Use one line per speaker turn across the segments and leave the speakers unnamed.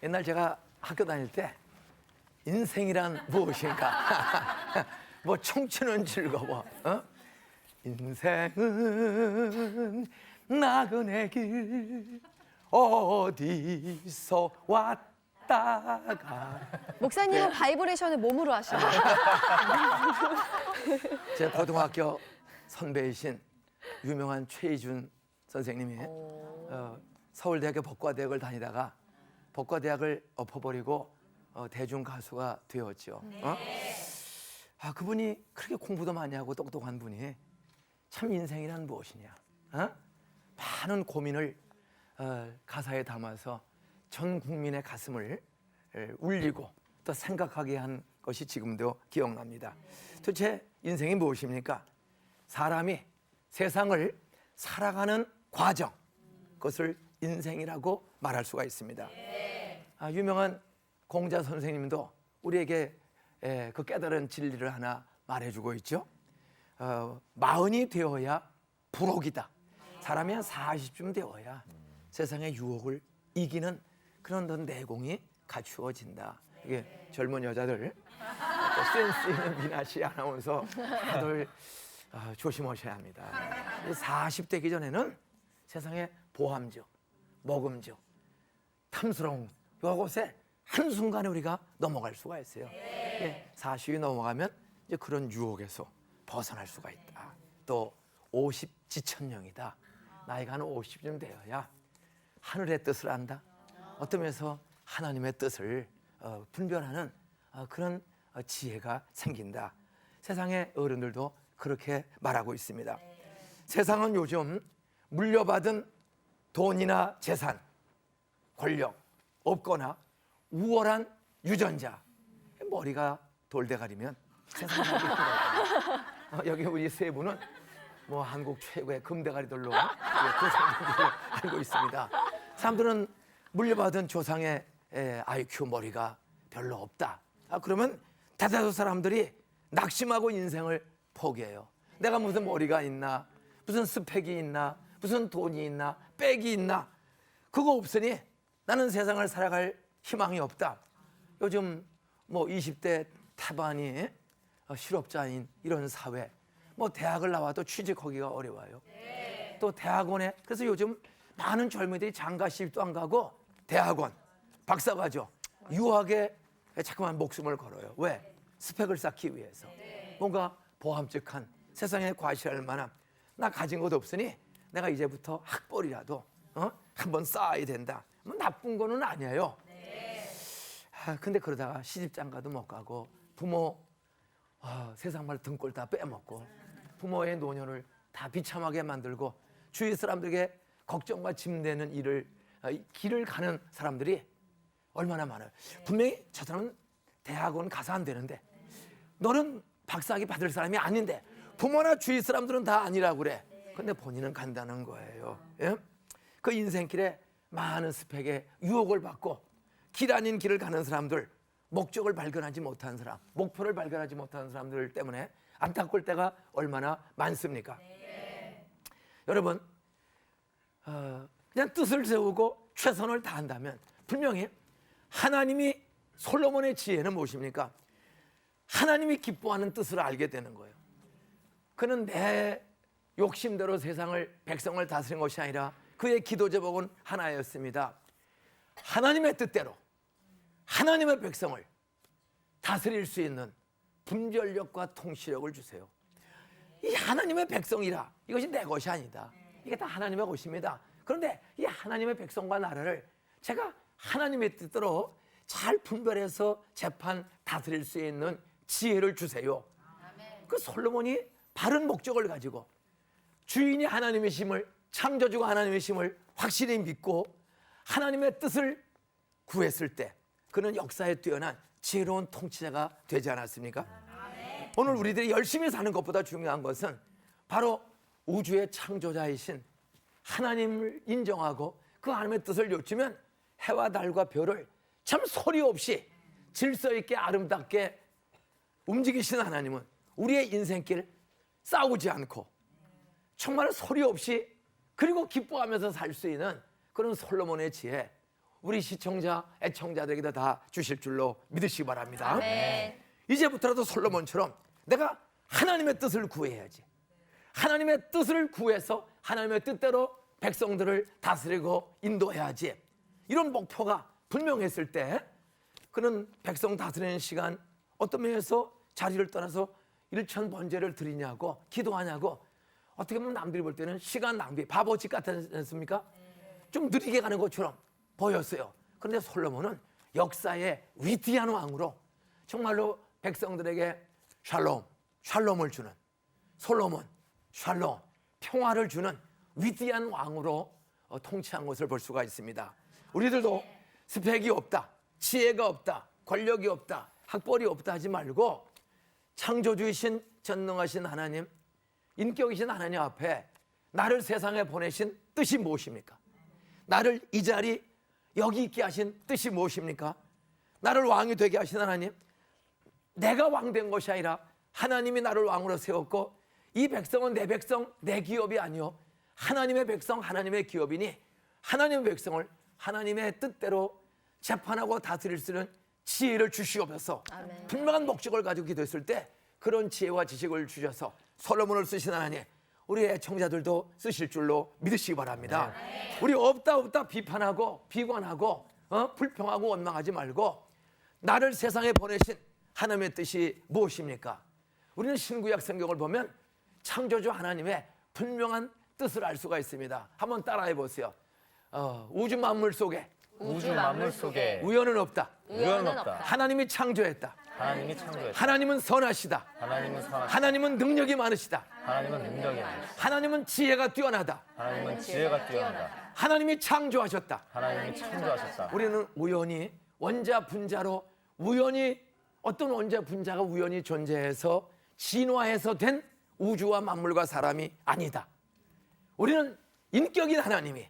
옛날 제가 학교 다닐 때 인생이란 무엇인가? 뭐 청춘은 즐거워. 인생은 나그네 길 어디서 왔다가.
목사님은 바이브레이션을 몸으로 하시네요.
제 고등학교 선배이신 유명한 최희준 선생님이 서울대학교 법과대학을 다니다가 법과대학을 엎어버리고 대중 가수가 되었죠. 그분이 그렇게 공부도 많이 하고 똑똑한 분이 참 인생이란 무엇이냐, 많은 고민을 가사에 담아서 전 국민의 가슴을 울리고 또 생각하게 한 것이 지금도 기억납니다. 도대체 인생이 무엇입니까? 사람이 세상을 살아가는 과정, 그것을 인생이라고 말할 수가 있습니다. 유명한 공자 선생님도 우리에게 그 깨달은 진리를 하나 말해주고 있죠. 마흔이 되어야 불혹이다. 사람이 한 40쯤 되어야 세상의 유혹을 이기는 그런 내공이 갖추어진다. 이게 젊은 여자들, 센스 있는 미나 씨 아나운서 다들 조심하셔야 합니다. 40 되기 전에는 세상의 보함죠, 먹음죠, 탐스러운 이것에 한순간에 우리가 넘어갈 수가 있어요. 40이 넘어가면 이제 그런 유혹에서 벗어날 수가 있다. 또 50 지천령이다. 나이가 한 50쯤 되어야 하늘의 뜻을 안다. 어떤 면에서 하나님의 뜻을 분별하는 그런 지혜가 생긴다. 세상의 어른들도 그렇게 말하고 있습니다. 세상은 요즘 물려받은 돈이나 재산, 권력 없거나 우월한 유전자, 머리가 돌대가리면 세상이 힘들어요. 여기 우리 세 분은 뭐 한국 최고의 금대가리들로 조상들을 알고 있습니다. 사람들은 물려받은 조상의 IQ 머리가 별로 없다. 그러면 대다수 사람들이 낙심하고 인생을 포기해요. 내가 무슨 머리가 있나, 무슨 스펙이 있나, 무슨 돈이 있나, 백이 있나, 그거 없으니 나는 세상을 살아갈 희망이 없다. 요즘 뭐 20대 태반이 실업자인 이런 사회, 뭐 대학을 나와도 취직하기가 어려워요. 또 대학원에, 그래서 요즘 많은 젊은이들이 장가 시집도 안 가고 대학원, 박사과정, 유학에 자꾸만 목숨을 걸어요. 왜? 스펙을 쌓기 위해서. 뭔가 보람직한, 세상에 과시할 만한, 나 가진 것도 없으니 내가 이제부터 학벌이라도 한번 쌓아야 된다. 뭐 나쁜 거는 아니에요. 근데 그러다가 시집장가도 못 가고 부모 세상 말 등골 다 빼먹고 부모의 노년을 다 비참하게 만들고 주위 사람들에게 걱정과 짐되는 길을 가는 사람들이 얼마나 많아요. 분명히 저 사람은 대학원 가서 안 되는데, 너는 박사학위 받을 사람이 아닌데, 부모나 주위 사람들은 다 아니라고 그래. 근데 본인은 간다는 거예요. 그 인생길에 많은 스펙에 유혹을 받고 길 아닌 길을 가는 사람들, 목적을 발견하지 못한 사람, 목표를 발견하지 못한 사람들 때문에 안타까울 때가 얼마나 많습니까? 여러분, 그냥 뜻을 세우고 최선을 다한다면 분명히 하나님이, 솔로몬의 지혜는 무엇입니까? 하나님이 기뻐하는 뜻을 알게 되는 거예요. 그는 내 욕심대로 백성을 다스린 것이 아니라 그의 기도 제목은 하나였습니다. 하나님의 뜻대로 하나님의 백성을 다스릴 수 있는 분별력과 통치력을 주세요. 이 하나님의 백성이라, 이것이 내 것이 아니다. 이게 다 하나님의 것입니다. 그런데 이 하나님의 백성과 나라를 제가 하나님의 뜻대로 잘 분별해서 재판 다스릴 수 있는 지혜를 주세요. 그 솔로몬이 바른 목적을 가지고 주인이 하나님이심을, 창조주가 하나님이심을 확실히 믿고 하나님의 뜻을 구했을 때 그는 역사에 뛰어난 지혜로운 통치자가 되지 않았습니까? 오늘 우리들이 열심히 사는 것보다 중요한 것은 바로 우주의 창조자이신 하나님을 인정하고 그 하나님의 뜻을 여쭈면 해와 달과 별을 참 소리 없이 질서 있게 아름답게 움직이시는 하나님은 우리의 인생길 싸우지 않고 정말 소리 없이 그리고 기뻐하면서 살 수 있는 그런 솔로몬의 지혜, 우리 시청자, 애청자들에게도 다 주실 줄로 믿으시기 바랍니다.
네.
이제부터라도 솔로몬처럼 내가 하나님의 뜻을 구해야지. 하나님의 뜻을 구해서 하나님의 뜻대로 백성들을 다스리고 인도해야지. 이런 목표가 분명했을 때 그는 백성 다스리는 시간 어떤 면에서 자리를 떠나서 일천번제를 드리냐고 기도하냐고 어떻게 보면 남들이 볼 때는 시간 낭비, 바보짓 같지 않습니까? 좀 느리게 가는 것처럼 보였어요. 그런데 솔로몬은 역사의 위대한 왕으로 정말로 백성들에게 샬롬을 주는 솔로몬, 샬롬, 평화를 주는 위대한 왕으로 통치한 것을 볼 수가 있습니다. 우리들도 스펙이 없다, 지혜가 없다, 권력이 없다, 학벌이 없다 하지 말고 창조주이신 전능하신 하나님, 인격이신 하나님 앞에 나를 세상에 보내신 뜻이 무엇입니까? 나를 이 자리 여기 있게 하신 뜻이 무엇입니까? 나를 왕이 되게 하신 하나님, 내가 왕 된 것이 아니라 하나님이 나를 왕으로 세웠고 이 백성은 내 백성, 내 기업이 아니요 하나님의 백성, 하나님의 기업이니 하나님의 백성을 하나님의 뜻대로 재판하고 다스릴 수 있는 지혜를 주시옵소서.
아멘.
분명한 목적을 가지고 기도했을 때 그런 지혜와 지식을 주셔서 솔로몬을 쓰신 하나님, 우리 애청자들도 쓰실 줄로 믿으시기 바랍니다. 우리 없다 비판하고 비관하고 불평하고 원망하지 말고 나를 세상에 보내신 하나님의 뜻이 무엇입니까? 우리는 신구약 성경을 보면 창조주 하나님의 분명한 뜻을 알 수가 있습니다. 한번 따라해 보세요. 우주 만물 속에 우연은 없다.
우연은 없다.
하나님이 창조했다.
하나님이 창조했다.
하나님은 선하시다.
하나님은 선하시다.
하나님은 능력이 많으시다.
하나님은 능력이 많으시다.
하나님은 지혜가 뛰어나다.
하나님은 지혜가 뛰어나다.
하나님이 창조하셨다.
하나님이 창조하셨다.
우리는 우연히 원자 분자로 우연히 어떤 원자 분자가 우연히 존재해서 진화해서 된 우주와 만물과 사람이 아니다. 우리는 인격인 하나님이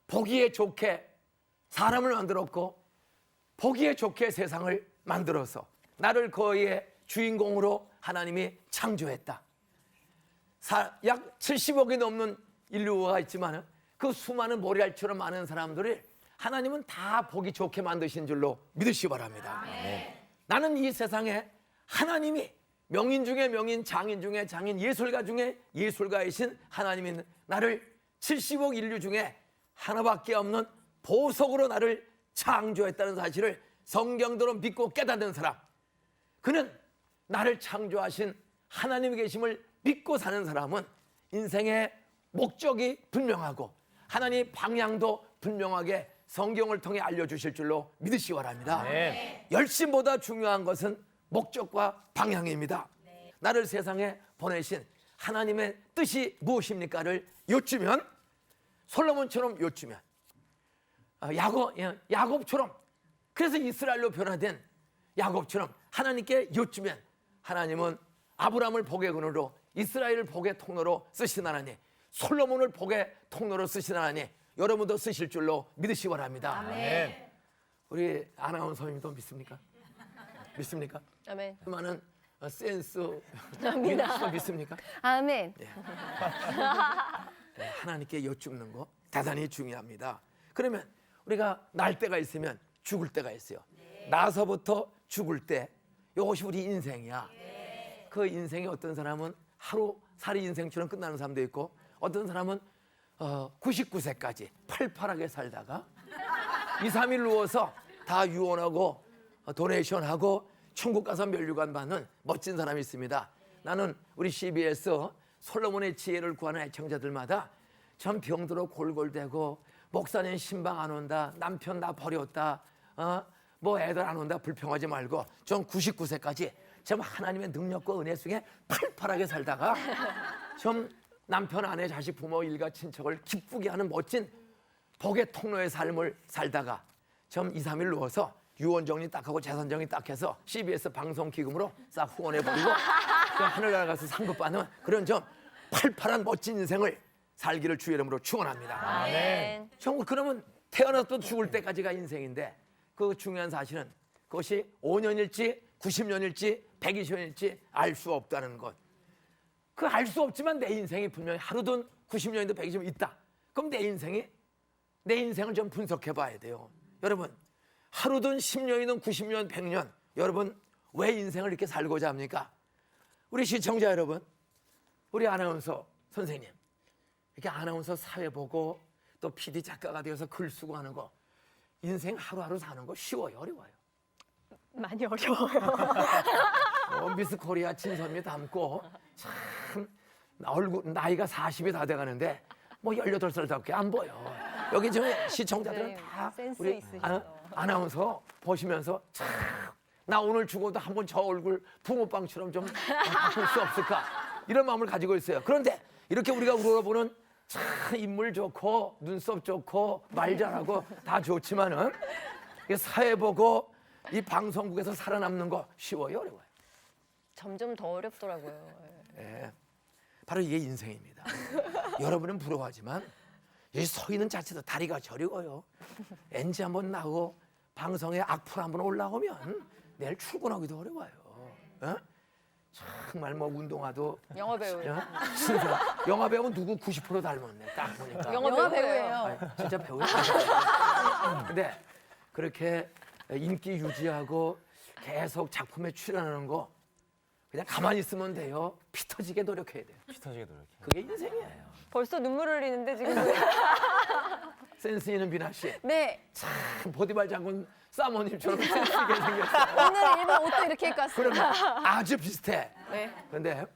보기에 좋게 사람을 만들었고 보기에 좋게 세상을 만들어서 나를 그의 주인공으로 하나님이 창조했다. 약 70억이 넘는 인류가 있지만 그 수많은 모래알처럼 많은 사람들을 하나님은 다 보기 좋게 만드신 줄로 믿으시기 바랍니다. 나는 이 세상에 하나님이 명인 중에 명인, 장인 중에 장인, 예술가 중에 예술가이신 하나님이 나를 70억 인류 중에 하나밖에 없는 보석으로 나를 창조했다는 사실을 성경대로 믿고 깨닫는 사람, 그는 나를 창조하신 하나님의 계심을 믿고 사는 사람은 인생의 목적이 분명하고 하나님의 방향도 분명하게 성경을 통해 알려주실 줄로 믿으시기 바랍니다. 열심보다 중요한 것은 목적과 방향입니다. 나를 세상에 보내신 하나님의 뜻이 무엇입니까를 여쭈면, 솔로몬처럼 여쭈면, 야곱처럼, 그래서 이스라엘로 변화된 야곱처럼 하나님께 여쭈면 하나님은 아브라함을 복의 근원으로, 이스라엘을 복의 통로로 쓰신 하나님, 솔로몬을 복의 통로로 쓰신 하나님, 여러분도 쓰실 줄로 믿으시기 바랍니다.
아멘.
우리 아나운서님도 믿습니까? 믿습니까?
아멘.
많은 센스
압니다.
믿습니까?
아멘.
하나님께 여쭙는 거 대단히 중요합니다. 그러면 우리가 날 때가 있으면 죽을 때가 있어요. 나서부터 죽을 때, 이것이 우리 인생이야. 그 인생이 어떤 사람은 하루살이 인생처럼 끝나는 사람도 있고, 어떤 사람은 99세까지 팔팔하게 살다가 2, 3일 누워서 다 유언하고 도네이션하고 천국 가서 면류관 받는 멋진 사람이 있습니다. 나는 우리 CBS 솔로몬의 지혜를 구하는 애청자들마다 전 병들어 골골대고, 목사님 신방 안 온다, 남편 나 버렸다, 뭐 애들 안 온다 불평하지 말고 전 99세까지 좀 하나님의 능력과 은혜 속에 팔팔하게 살다가 좀 남편, 아내, 자식, 부모, 일가, 친척을 기쁘게 하는 멋진 복의 통로의 삶을 살다가 좀 2, 3일 누워서 유언 정리 딱 하고 재산 정리 딱 해서 CBS 방송 기금으로 싹 후원해버리고 하늘나라 가서 상급 받는 그런 좀 팔팔한 멋진 인생을 살기를 주의 이름으로 축원합니다.
아멘.
정말 그러면 태어나서 죽을 때까지가 인생인데, 그 중요한 사실은 그것이 5년일지 90년일지 120년일지 알 수 없다는 것. 그 알 수 없지만 내 인생이 분명히 하루든 90년이든 120년 있다. 그럼 내 인생을 좀 분석해 봐야 돼요. 여러분 하루든 10년이든 90년, 100년 여러분 왜 인생을 이렇게 살고자 합니까? 우리 시청자 여러분, 우리 아나운서 선생님, 이렇게 아나운서 사회 보고 또 PD 작가가 되어서 글 쓰고 하는 거 인생 하루하루 사는 거 쉬워요, 어려워요?
많이 어려워요.
미스 코리아 진선미 닮고 참 얼굴 나이가 40이 다 돼가는데 뭐 18살답게 안 보여. 여기 저 시청자들은 다
센스
우리
있으시죠.
아나운서 보시면서 참 나 오늘 죽어도 한번 저 얼굴 붕어빵처럼 좀 바꿀 수 없을까 이런 마음을 가지고 있어요. 그런데 이렇게 우리가 우러러보는 참 인물 좋고 눈썹 좋고 말 잘하고 다 좋지만은 이 사회 보고 이 방송국에서 살아남는 거 쉬워요, 어려워요?
점점 더 어렵더라고요.
예, 바로 이게 인생입니다. 여러분은 부러워하지만 여기 서 있는 자체도 다리가 저리고요. NG 한번 나고 방송에 악플 한번 올라오면 내일 출근하기도 어려워요. 어? 정말 뭐 운동화도
영화 배우.
진짜 영화 배우는 누구 90% 닮았네. 딱 보니까.
영화 배우예요.
아니, 진짜 배우예요. 근데 그렇게 인기 유지하고 계속 작품에 출연하는 거 그냥 가만히 있으면 돼요. 피 터지게 노력해야 돼요.
피 터지게 노력해.
그게 인생이에요.
벌써 눈물 흘리는데 지금.
센스 있는 비나 씨.
네.
참 보디발 장군 사모님처럼 센스 있게 생겼어요.
오늘 일본 옷도 이렇게 입고 왔어요.
그러면 아주 비슷해.
네.
근데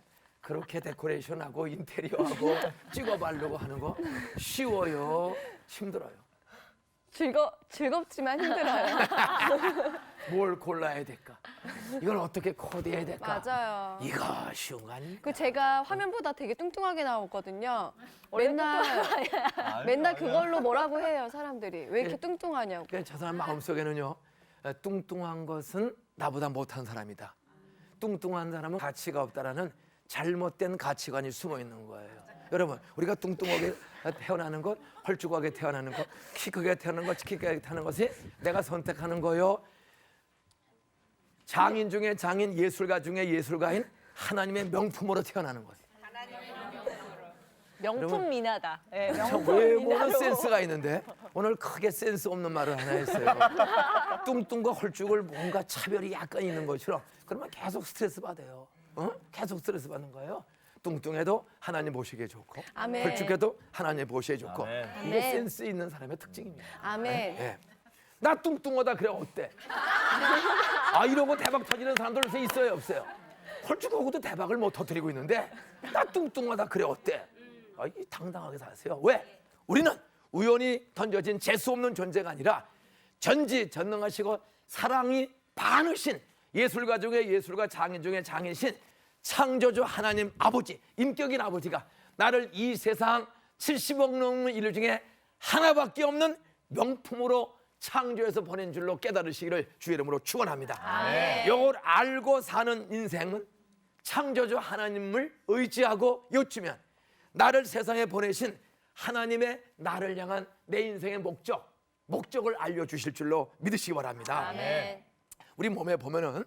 그렇게 데코레이션하고 인테리어하고 찍어 바르고 하는 거 쉬워요? 힘들어요?
즐겁지만 힘들어요.
뭘 골라야 될까? 이걸 어떻게 코디해야 될까?
맞아요.
이거 쉬운 거 아닙니까?
그 제가 화면보다 되게 뚱뚱하게 나오거든요. 맨날 그걸로 뭐라고 해요, 사람들이. 왜 이렇게 뚱뚱하냐고.
그러니까 저 사람 마음속에는요. 뚱뚱한 것은 나보다 못한 사람이다. 뚱뚱한 사람은 가치가 없다라는 잘못된 가치관이 숨어 있는 거예요. 여러분, 우리가 뚱뚱하게 태어나는 것, 헐쭉하게 태어나는 것, 키 크게 태어나는 것, 키 크게 태어나는 것이 내가 선택하는 거요. 장인 중에 장인, 예술가 중에 예술가인 하나님의 명품으로 태어나는 거예요.
명품 미나다. 네,
저 외모는 센스가 있는데 오늘 크게 센스 없는 말을 하나 했어요. 뚱뚱과 헐쭉을 뭔가 차별이 약간 있는 것처럼 그러면 계속 스트레스 받아요. 계속 스트레스 받는 거예요. 뚱뚱해도 하나님 보시기에 좋고
아멘.
헐쭉해도 하나님 보시기에 좋고
아멘.
이게
아멘.
센스 있는 사람의 특징입니다.
아멘.
예. 나 뚱뚱하다 그래 어때? 아 이러고 대박 터지는 사람들 요새 있어요 없어요? 헐쭉하고도 대박을 못 터뜨리고 있는데 나 뚱뚱하다 그래 어때? 아, 이 당당하게 사세요. 왜? 우리는 우연히 던져진 재수 없는 존재가 아니라 전지전능하시고 사랑이 많으신 예술가 중에 예술가, 장인 중에 장인신 창조주 하나님 아버지, 인격인 아버지가 나를 이 세상 70억 넘는 인류 중에 하나밖에 없는 명품으로 창조해서 보낸 줄로 깨달으시기를 주의 이름으로 축원합니다. 이걸 알고 사는 인생은 창조주 하나님을 의지하고 여쭈면 나를 세상에 보내신 하나님의 나를 향한 내 인생의 목적을 알려주실 줄로 믿으시기 바랍니다.
아멘.
우리 몸에 보면은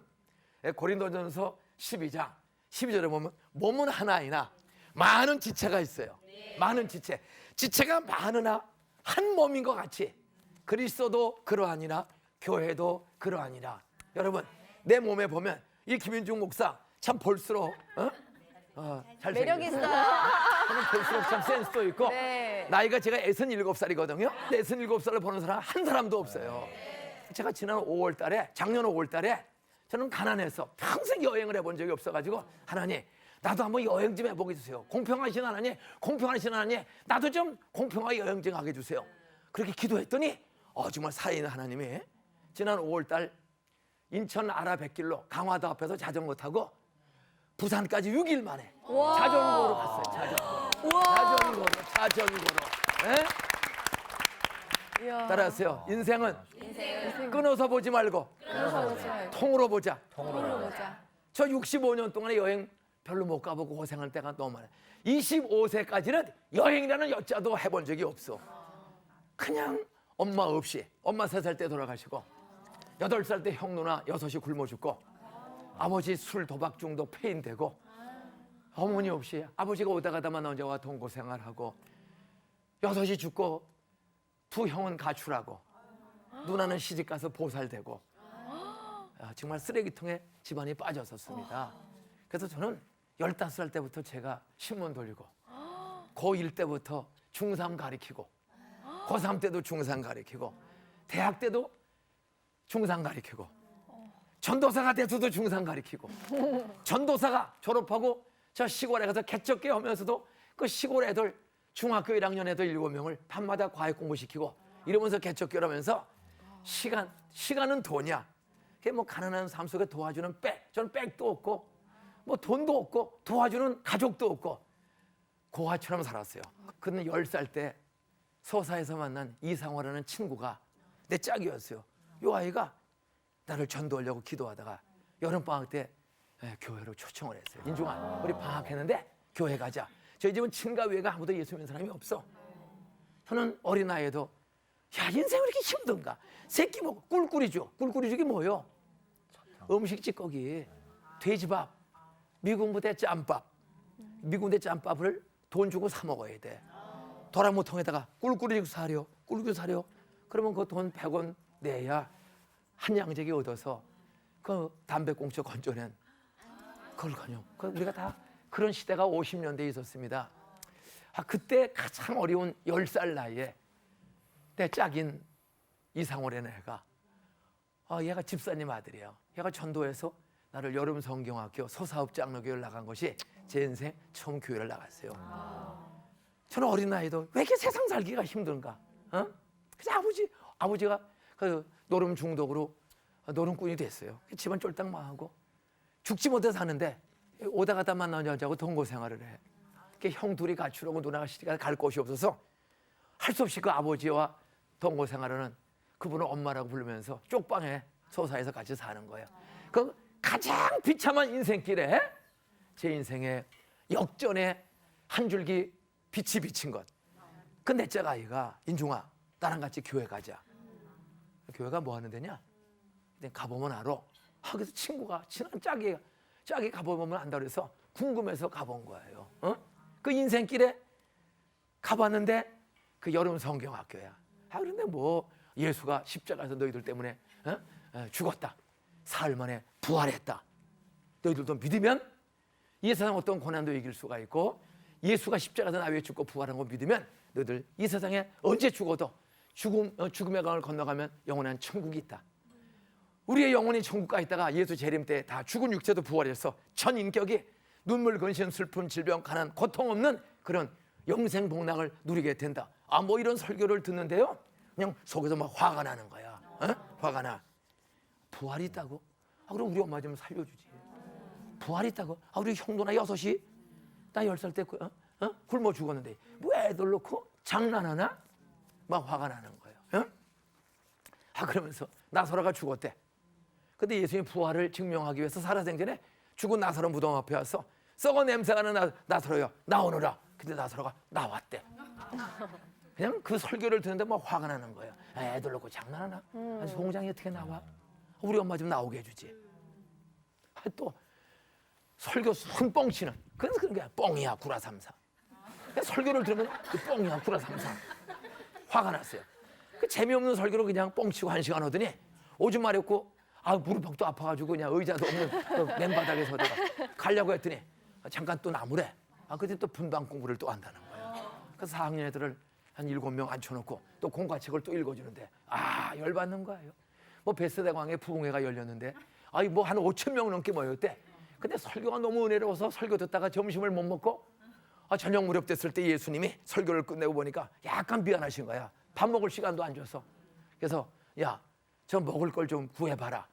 고린도전서 12장 12절에 보면 몸은 하나이나 많은 지체가 있어요. 많은 지체가 많으나 한 몸인 것 같이 그리스도도 그러하니라 교회도 그러하니라. 여러분 내 몸에 보면 이 김윤중 목사 참 볼수록 잘생겼어요.
매력 있어요.
저는 볼수록 참 센스도 있고
네.
나이가 제가 67살이거든요. 67살을 보는 사람 한 사람도 없어요. 제가 지난 5월 달에 작년 5월 달에 저는 가난해서 평생 여행을 해본 적이 없어가지고 하나님 나도 한번 여행 좀 해보게 해주세요. 공평하신 하나님 나도 좀 공평하게 여행 좀 하게 해주세요. 그렇게 기도했더니 정말 살아있는 하나님이 지난 5월 달 인천 아라뱃길로 강화도 앞에서 자전거 타고 부산까지 6일 만에
우와.
자전거로 갔어요. 자전거로. 예?
이야.
따라하세요. 인생은 끊어서 보지 말고 통으로 보자.
통으로 보자.
저 65년 동안에 여행 별로 못 가보고 고생할 때가 너무 많아요. 25세까지는 여행이라는 여자도 해본 적이 없어. 그냥 엄마 없이 엄마 3살 때 돌아가시고 8살 때 형 누나 6이 굶어 죽고 아버지 술 도박 중독 폐인되고 어머니 없이 아버지가 오다 가다만 혼자와 동거 생활하고 6이 죽고 2 형은 가출하고 누나는 시집 가서 보살되고 정말 쓰레기통에 집안이 빠졌었습니다. 그래서 저는 15살 때부터 제가 신문 돌리고 고1 때부터 중3 가리키고 고3 때도 중3 가리키고 대학 때도 중3 가리키고 전도사가 돼서도 중3 가리키고 전도사가 졸업하고 저 시골에 가서 개척교 하면서도 그 시골 애들 중학교 1학년 애들 7명을 밤마다 과외 공부시키고 이러면서 개척교를 하면서 시간은 돈이야. 그게 뭐 가난한 삶 속에 도와주는 저는 백도 없고 뭐 돈도 없고 도와주는 가족도 없고 고아처럼 살았어요. 그는 10살 때 소사에서 만난 이상호라는 친구가 내 짝이었어요. 이 아이가 나를 전도하려고 기도하다가 여름방학 때 교회로 초청을 했어요. 인중아, 우리 방학했는데 교회 가자. 저희 집은 친가 외가 아무도 예수 믿는 사람이 없어. 저는 어린아이에도 야, 인생 왜 이렇게 힘든가? 새끼 먹고 꿀꿀이죠. 꿀꿀이죽이 뭐요? 음식 찌꺼기, 돼지밥, 미군 부대 짬밥. 미군 부대 짬밥을 돈 주고 사 먹어야 돼. 도라무통에다가 꿀꿀이죽 사려, 꿀꿀이죽 사려. 그러면 그 돈 100원 내야 한 양재기 얻어서 그 담배꽁초 건져낸 그걸 건요. 우리가 다 그런 시대가 50년대에 있었습니다. 그때 가장 어려운 10살 나이에 내 짝인 이상호라는 애가 얘가 집사님 아들이에요. 얘가 전도해서 나를 여름 성경학교 소사업 장로교회를 나간 것이 제 인생 처음 교회를 나갔어요. 저는 어린 나이도 왜 이렇게 세상 살기가 힘든가? 그래서 아버지가 그 노름 중독으로 노름꾼이 됐어요. 집안 쫄딱 망하고 죽지 못해 사는데 오다 가다 만난 여자하고 동거 생활을 해. 형 둘이 가출하고 누나가 시집가서 갈 곳이 없어서 할 수 없이 그 아버지와 동거 생활하는 그분을 엄마라고 부르면서 쪽방에 소사에서 같이 사는 거예요. 그 가장 비참한 인생길에 제 인생의 역전의 한 줄기 빛이 비친 것. 그 넷째 아이가 인중아 나랑 같이 교회 가자. 교회가 뭐 하는 데냐? 근데 가보면 알아. 그래서 친구가 친한 짝이 가보면 안다 그래서 궁금해서 가본 거예요. 그 인생길에 가봤는데 그 여름 성경학교야. 그런데 뭐 예수가 십자가에서 너희들 때문에 죽었다. 사흘 만에 부활했다. 너희들도 믿으면 이 세상 어떤 고난도 이길 수가 있고 예수가 십자가에서 나 위해 죽고 부활한 거 믿으면 너희들 이 세상에 언제 죽어도 죽음의 강을 건너가면 영원한 천국이 있다. 우리의 영혼이 천국 가 있다가 예수 재림 때 다 죽은 육체도 부활해서 전 인격이 눈물, 근심, 슬픔, 질병, 가난, 고통 없는 그런 영생 복락을 누리게 된다. 뭐 이런 설교를 듣는데요. 그냥 속에서 막 화가 나는 거야. 화가 나. 부활이 있다고? 그럼 우리 엄마 좀 살려주지. 부활이 있다고? 우리 형도나 6이 나 10살 때 굶어 죽었는데 뭐 애들 놓고 장난하나? 막 화가 나는 거예요. 그러면서 나사로가 죽었대. 근데 예수님 부활을 증명하기 위해서 살아생전에 죽은 나사로 무덤 앞에 와서 썩어 냄새가 나는 나사로요 나오너라. 근데 나사로가 나왔대. 그냥 그 설교를 듣는데 막 화가 나는 거예요. 애들 놓고 장난하나? 송장이 어떻게 나와? 우리 엄마 좀 나오게 해주지. 또 설교 손 뻥치는 그런 게 뻥이야 구라삼사. 설교를 들으면 그 뻥이야 구라삼사. 화가 났어요. 그 재미없는 설교로 그냥 뻥치고 1시간 하더니 오줌 마렵고 무릎팍도 아파가지고 그냥 의자도 없는 그 맨바닥에 서다가 가려고 했더니 잠깐 또 나무래. 그때 또 분방 공부를 또 한다는 거예요. 그래서 4학년 애들을 한 7명 앉혀놓고 또 공과책을 또 읽어주는데 열받는 거예요. 뭐 베스대광에 부흥회가 열렸는데 뭐 한 5천 명 넘게 모였대. 근데 설교가 너무 은혜로워서 설교 듣다가 점심을 못 먹고 저녁 무렵 됐을 때 예수님이 설교를 끝내고 보니까 약간 미안하신 거야. 밥 먹을 시간도 안 줬어. 그래서 야, 저 먹을 걸 좀 구해봐라.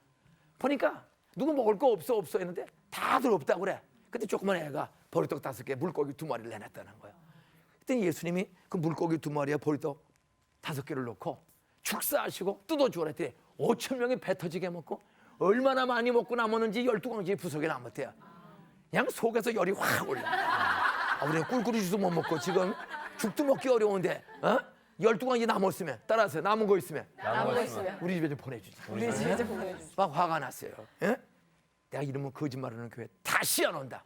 보니까 누구 먹을 거 없어 했는데 다들 없다고 그래. 근데 조그만 애가 보리떡 5개, 물고기 2마리를 내놨다는 거야. 그랬더니 예수님이 그 물고기 2마리에 보리떡 5개를 넣고 축사하시고 뜯어주라 했더니 5천 명이 배 터지게 먹고 얼마나 많이 먹고 남았는지 12강지 부석에 남았대요. 그냥 속에서 열이 확 올라. 우리는 꿀꿀이 주스 못 먹고 지금 죽도 먹기 어려운데 12강지 남았으면 따라하세요. 남은 거 있으면 우리 집에 좀 보내주지.
우리 집에 좀 보내주세요.
막 화가 났어요. 내가 이러면 거짓말하는 교회 다시 안 온다.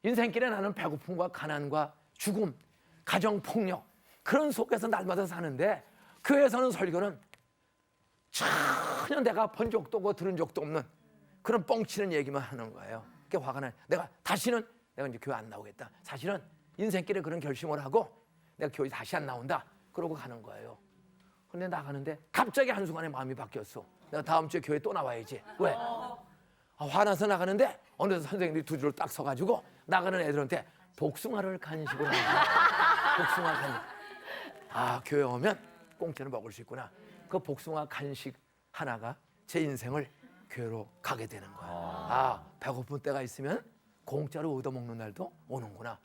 인생길에 나는 배고픔과 가난과 죽음, 가정폭력 그런 속에서 날마다 사는데 교회에서는 설교는 전혀 내가 본 적도 없고 들은 적도 없는 그런 뻥치는 얘기만 하는 거예요. 그게 화가 나요. 내가 다시는 내가 이제 교회 안 나오겠다. 사실은 인생길에 그런 결심을 하고 내가 교회 다시 안 나온다. 그러고 가는 거예요. 근데 나가는데 갑자기 한순간에 마음이 바뀌었어. 내가 다음 주에 교회 또 나와야지. 왜? 화나서 나가는데 어느새 선생님들이 두 줄로 딱 서가지고 나가는 애들한테 복숭아를 간식으로 복숭아 간식. 아, 교회 오면 공짜로 먹을 수 있구나. 그 복숭아 간식 하나가 제 인생을 교회로 가게 되는 거야. 아, 배고픈 때가 있으면 공짜로 얻어먹는 날도 오는구나.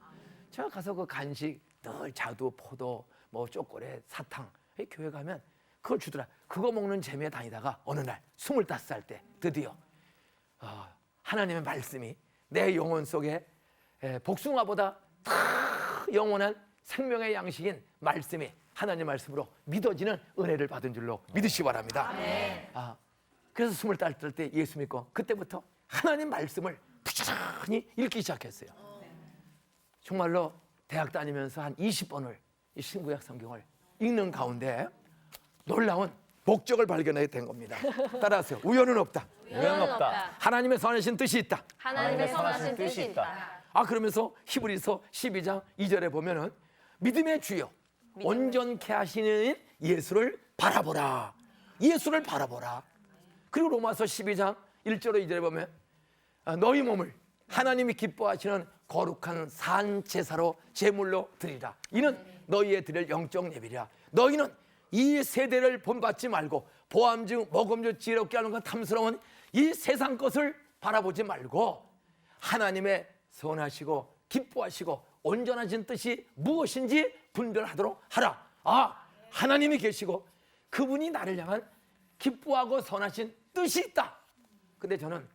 제가 가서 그 간식 늘 자두, 포도, 뭐 초콜릿, 사탕 교회 가면 그걸 주더라. 그거 먹는 재미에 다니다가 어느 날 25살 때 드디어 하나님의 말씀이 내 영혼 속에 복숭아보다 더 영원한 생명의 양식인 말씀이 하나님 말씀으로 믿어지는 은혜를 받은 줄로 믿으시기 바랍니다. 그래서 20살 때 예수 믿고 그때부터 하나님 말씀을 부지런히 읽기 시작했어요. 정말로 대학 다니면서 한 20번을 이 신구약 성경을 읽는 가운데 놀라운 목적을 발견하게 된 겁니다. 따라하세요. 우연은 없다.
우연은 없다.
하나님의 선하신 뜻이 있다.
하나님의 선하신 뜻이 있다.
그러면서 히브리서 12장 2절에 보면은 믿음의 주요 온전케 하시는 예수를 바라보라. 예수를 바라보라. 그리고 로마서 12장 1절로 2절에 보면 너희 몸을 하나님이 기뻐하시는 거룩한 산 제사로 제물로 드리라. 이는 너희의 드릴 영적 예배라. 너희는 이 세대를 본받지 말고 보암중 먹음주 지혜롭게 하는 건 탐스러운 이 세상 것을 바라보지 말고 하나님의 선하시고 기뻐하시고 온전하신 뜻이 무엇인지 분별하도록 하라. 하나님이 계시고 그분이 나를 향한 기뻐하고 선하신 뜻이 있다. 근데 저는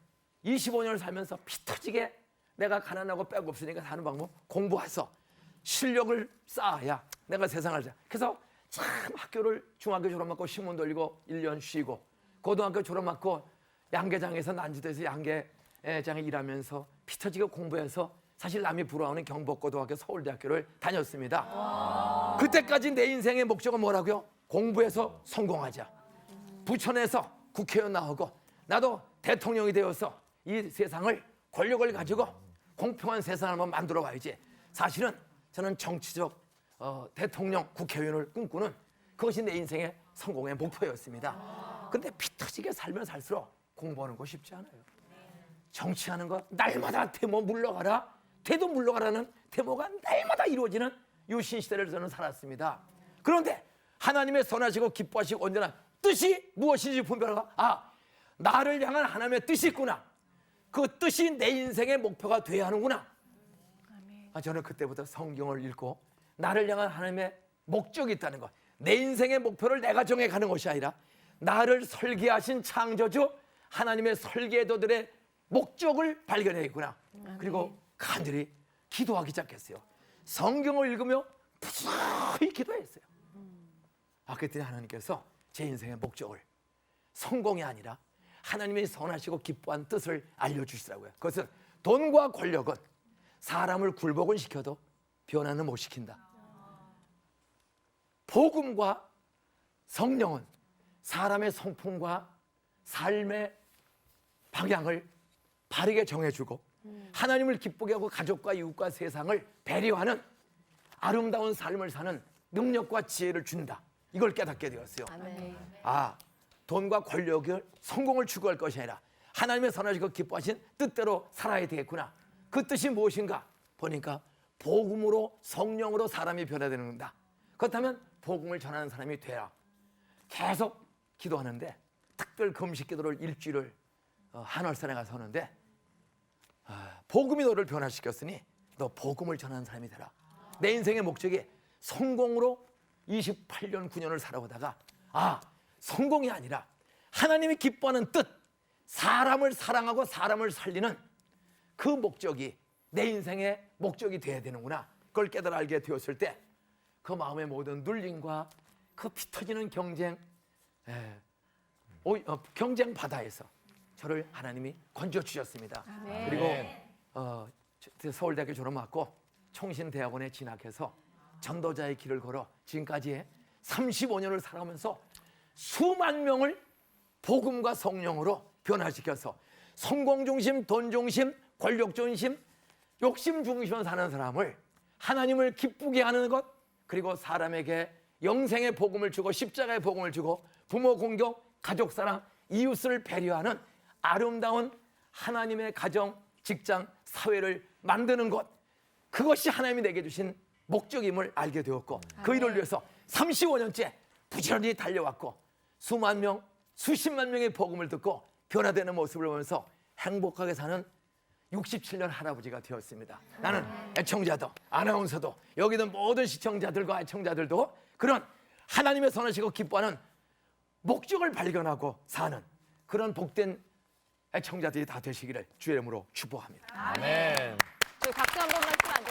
25년을 살면서 피 터지게 내가 가난하고 빽 없으니까 사는 방법 공부해서 실력을 쌓아야 내가 세상을 살. 그래서 참 학교를 중학교 졸업하고 신문 돌리고 1년 쉬고 고등학교 졸업하고 양계장에서 난지도에서 양계장에 일하면서 피 터지게 공부해서 사실 남이 부러워하는 경복고등학교 서울대학교를 다녔습니다. 그때까지 내 인생의 목적은 뭐라고요? 공부해서 성공하자. 부천에서 국회의원 나오고 나도 대통령이 되어서 이 세상을 권력을 가지고 공평한 세상을 한번 만들어 봐야지. 사실은 저는 정치적 대통령 국회의원을 꿈꾸는 그것이 내 인생의 성공의 목표였습니다. 근데 피 터지게 살면 살수록 공부하는 거 쉽지 않아요. 정치하는 거 날마다 데모 물러가라. 되도 물러가라는 데모가 날마다 이루어지는 유신 시대를 저는 살았습니다. 그런데 하나님의 선하시고 기뻐하시고 온전한 뜻이 무엇인지 분별하고 나를 향한 하나님의 뜻이 있구나. 그 뜻이 내 인생의 목표가 돼야 하는구나. 저는 그때부터 성경을 읽고 나를 향한 하나님의 목적이 있다는 것. 내 인생의 목표를 내가 정해가는 것이 아니라 나를 설계하신 창조주 하나님의 설계도들의 목적을 발견해야겠구나. 그리고 간절히 기도하기 시작했어요. 성경을 읽으며 부지런히 기도했어요. 그랬더니 하나님께서 제 인생의 목적을 성공이 아니라 하나님의 선하시고 기뻐한 뜻을 알려주시더라고요. 그것은 돈과 권력은 사람을 굴복은 시켜도 변화는 못 시킨다. 복음과 성령은 사람의 성품과 삶의 방향을 바르게 정해주고 하나님을 기쁘게 하고 가족과 이웃과 세상을 배려하는 아름다운 삶을 사는 능력과 지혜를 준다. 이걸 깨닫게 되었어요. 돈과 권력을 성공을 추구할 것이 아니라 하나님의 선하시고 기뻐하신 뜻대로 살아야 되겠구나. 그 뜻이 무엇인가 보니까 복음으로 성령으로 사람이 변화되는다. 그렇다면 복음을 전하는 사람이 되라. 계속 기도하는데 특별 금식 기도를 일주일을 한월산에 가서 하는데 복음이 너를 변화시켰으니 너 복음을 전하는 사람이 되라. 내 인생의 목적이 성공으로 28년 9년을 살아오다가 성공이 아니라 하나님이 기뻐하는 뜻, 사람을 사랑하고 사람을 살리는 그 목적이 내 인생의 목적이 돼야 되는구나. 그걸 깨달아 알게 되었을 때 그 마음의 모든 눌림과 그 피 터지는 경쟁 바다에서 저를 하나님이 건져주셨습니다. 그리고 서울대학교 졸업하고 총신대학원에 진학해서 전도자의 길을 걸어 지금까지 35년을 살아가면서 수만 명을 복음과 성령으로 변화시켜서 성공 중심, 돈 중심, 권력 중심, 욕심 중심으로 사는 사람을 하나님을 기쁘게 하는 것, 그리고 사람에게 영생의 복음을 주고 십자가의 복음을 주고 부모 공경, 가족 사랑, 이웃을 배려하는 아름다운 하나님의 가정, 직장, 사회를 만드는 것, 그것이 하나님이 내게 주신 목적임을 알게 되었고 그 일을 위해서 35년째 부지런히 달려왔고 수만 명, 수십만 명의 복음을 듣고 변화되는 모습을 보면서 행복하게 사는 67년 할아버지가 되었습니다. 나는 애청자도 아나운서도 여기 있는 모든 시청자들과 애청자들도 그런 하나님의 선하시고 기뻐하는 목적을 발견하고 사는 그런 복된 애청자들이 다 되시기를 주의 이름으로 축복합니다.
아멘.
저희 박수 한 번만 치면 안